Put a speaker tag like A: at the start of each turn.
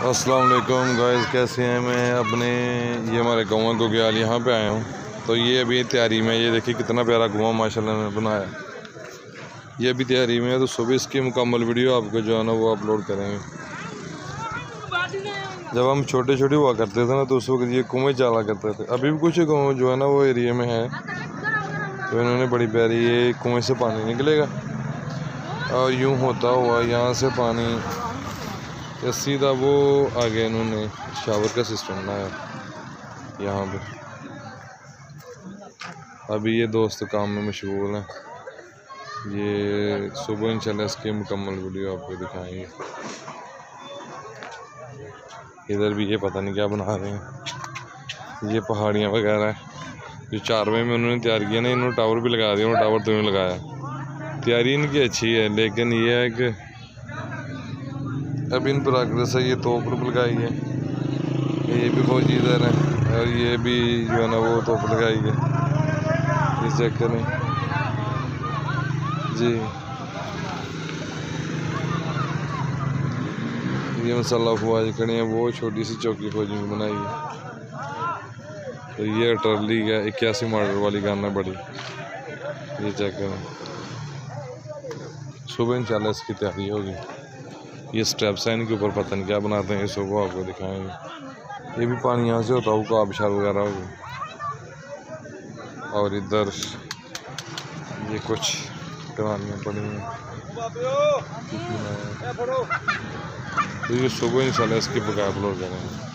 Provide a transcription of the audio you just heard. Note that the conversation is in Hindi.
A: अस्सलाम वालेकुम गाइस, कैसे हैं। मैं अपने ये हमारे गाँव गोग्याल यहाँ पे आया हूँ। तो ये अभी तैयारी में, ये देखिए कितना प्यारा कुआं माशाल्लाह ने बनाया। ये अभी तैयारी में है, तो सुबह इसकी मुकम्मल वीडियो आपको जो है ना वो अपलोड करेंगे। जब हम छोटे छोटे हुआ करते थे ना, तो उस वक्त ये कुएँ चला करते थे। अभी भी कुछ गाँव जो है ना वो एरिया में है, तो इन्होंने बड़ी प्यारी, ये कुएँ से पानी निकलेगा और यूँ होता हुआ यहाँ से पानी या सीधा वो आगे इन्होंने शावर का सिस्टम बनाया यहाँ पे। अभी ये दोस्त काम में मशगूल हैं। ये सुबह इंशाल्लाह इसकी मुकम्मल वीडियो आपको दिखाएंगे। इधर भी ये पता नहीं क्या बना रहे हैं। ये पहाड़ियाँ वगैरह है जो 4 में उन्होंने तैयार किया ना। इन्होंने टावर भी लगा दिया, टावर तो नहीं लगाया। तैयारी इनकी अच्छी है, लेकिन ये है कि अब इन प्रोग्रेस है। ये तोप लगाई है, ये भी फौजी इधर है, और ये भी जो है ना वो तोप लगाई है। इस चक्कर में जी ये मसाला फौज खड़े हैं, वो छोटी सी चौकी फौजी में बनाई है। तो ये टर्ली है 81 मॉडल वाली गन है बड़ी। ये चेक करें, सुबह इंशाल्लाह इसकी तैयारी होगी। ये स्टेप्स हैं, इनके ऊपर पता नहीं क्या बनाते हैं, ये सुबह आपको दिखाएंगे। ये भी पानी यहाँ से होता होगा, आबशार वगैरह होगी। और इधर ये कुछ करानियाँ पड़ी हैं, तो ये सुबह इंशाल्लाह इसकी बकाया अपलोड करेंगे।